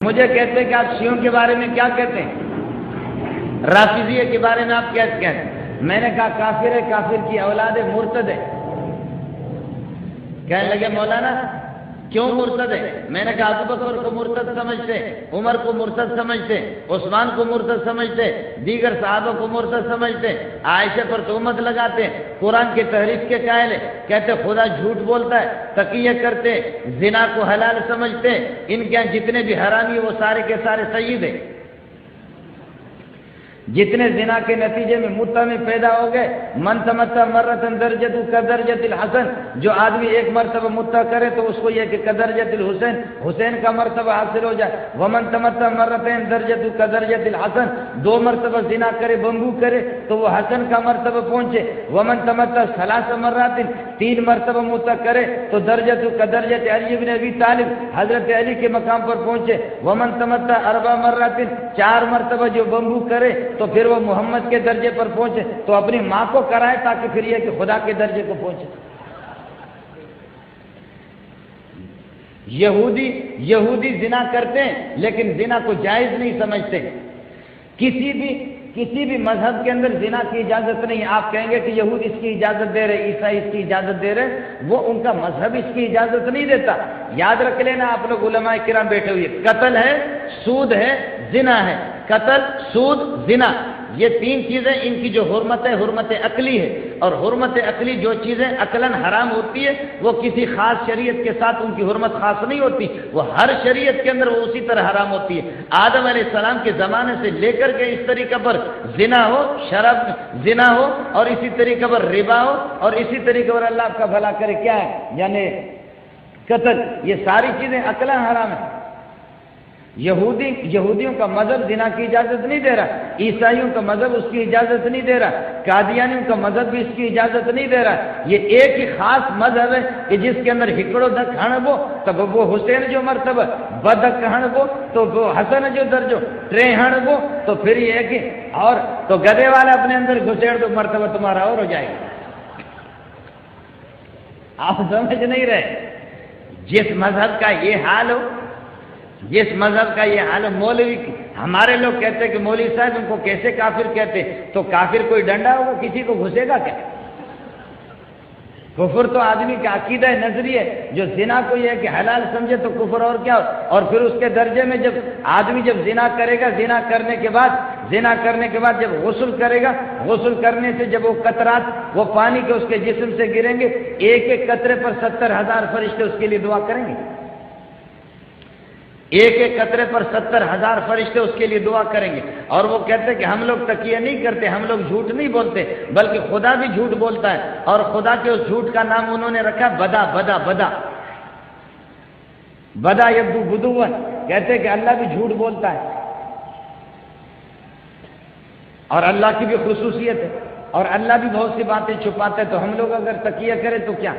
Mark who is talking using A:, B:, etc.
A: مجھے کہتے ہیں کہ آپ شیعوں کے بارے میں کیا کہتے ہیں، رافضیہ کے بارے میں آپ کیا کہتے ہیں؟ میں نے کہا کافر ہے، کافر کی اولاد ہے، مرتد ہے۔ کہنے لگے مولانا کیوں مرتد ہے؟ میں نے کہا ابو بکر کو مرتد سمجھتے، عمر کو مرتد سمجھتے، عثمان کو مرتد سمجھتے، دیگر صحابہ کو مرتد سمجھتے، عائشہ پر تہمت لگاتے، قرآن کی تحریف کے قائل ہے، کہتے خدا جھوٹ بولتا ہے، تقیہ کرتے، زنا کو حلال سمجھتے، ان کے جتنے بھی حرامی وہ سارے کے سارے سید ہیں۔ جتنے زنا کے نتیجے میں متع میں پیدا ہو گئے، من تمتع مرتن درجۃ کدرجۃ الحسن، جو آدمی ایک مرتبہ متع کرے تو اس کو یہ کہ کدرجۃ الحسین، حسین کا مرتبہ حاصل ہو جائے، ومن تمتع مرتين درجۃ کدرجۃ الحسن، دو مرتبہ زنا کرے، بمبو کرے تو وہ حسن کا مرتبہ پہنچے، ومن تمتع ثلاث مرات، تین مرتبہ متع کرے تو درجۃ کدرجۃ علی بن ابی طالب، حضرت علی کے مقام پر پہنچے، ومن تمتع اربع مرات، چار مرتبہ جو بمبو کرے تو پھر وہ محمد کے درجے پر پہنچے، تو اپنی ماں کو کرائے تاکہ پھر یہ کہ خدا کے درجے کو پہنچے۔ یہودی زنا کرتے ہیں لیکن زنا کو جائز نہیں سمجھتے۔ کسی بھی مذہب کے اندر زنا کی اجازت نہیں ہے۔ آپ کہیں گے کہ یہود اس کی اجازت دے رہے، عیسائی اس کی اجازت دے رہے، وہ ان کا مذہب اس کی اجازت نہیں دیتا۔ یاد رکھ لینا آپ لوگ علماء کرام بیٹھے ہوئے، قتل ہے، سود ہے، زنا ہے۔ قتل، سود، زنا، یہ تین چیزیں ان کی جو حرمت ہے، حرمت عقلی ہے، اور حرمت عقلی جو چیزیں عقلاً حرام ہوتی ہے وہ کسی خاص شریعت کے ساتھ ان کی حرمت خاص نہیں ہوتی، وہ ہر شریعت کے اندر وہ اسی طرح حرام ہوتی ہے۔ آدم علیہ السلام کے زمانے سے لے کر کے اس طریقے پر زنا ہو، شراب زنا ہو، اور اسی طریقے پر ربا ہو، اور اسی طریقے پر اللہ آپ کا بھلا کرے کیا ہے یعنی قتل، یہ ساری چیزیں عقلاً حرام ہیں۔ یہودیوں کا مذہب زنا کی اجازت نہیں دے رہا، عیسائیوں کا مذہب اس کی اجازت نہیں دے رہا، قادیانیوں کا مذہب بھی اس کی اجازت نہیں دے رہا۔ یہ ایک ہی خاص مذہب ہے کہ جس کے اندر ہکڑو دک ہنبو تب وہ حسین جو مرتبہ، بدک ہنبو تو وہ حسن جو درجو، ٹرے ہنبو تو پھر یہ ہے کہ اور تو گدے والا اپنے اندر گھسیڑ دو مرتبہ تمہارا اور ہو جائے گا۔ آپ سمجھ نہیں رہے، جس مذہب کا یہ حال ہو، جس مذہب کا یہ حال ہے، مولوی ہمارے لوگ کہتے ہیں کہ مولوی صاحب ان کو کیسے کافر کہتے، تو کافر کوئی ڈنڈا ہوگا کسی کو گھسے گا کیا؟ کفر تو آدمی کا عقیدہ نظری ہے، جو زنا کو یہ ہے کہ حلال سمجھے تو کفر اور کیا، اور پھر اس کے درجے میں جب آدمی جب زنا کرے گا، زنا کرنے کے بعد جب غسل کرے گا، غسل کرنے سے جب وہ قطرات وہ پانی کے اس کے جسم سے گریں گے، ایک ایک قطرے پر 70,000 فرشتے اس کے لیے دعا کریں گے، ایک ایک قطرے پر 70,000 فرشتے اس کے لیے دعا کریں گے۔ اور وہ کہتے ہیں کہ ہم لوگ تقیہ نہیں کرتے، ہم لوگ جھوٹ نہیں بولتے، بلکہ خدا بھی جھوٹ بولتا ہے، اور خدا کے اس جھوٹ کا نام انہوں نے رکھا بدا بدا بدا بدا یبدو بدون، کہتے ہیں کہ اللہ بھی جھوٹ بولتا ہے، اور اللہ کی بھی خصوصیت ہے، اور اللہ بھی بہت سی باتیں چھپاتے ہیں، تو ہم لوگ اگر تقیہ کریں تو کیا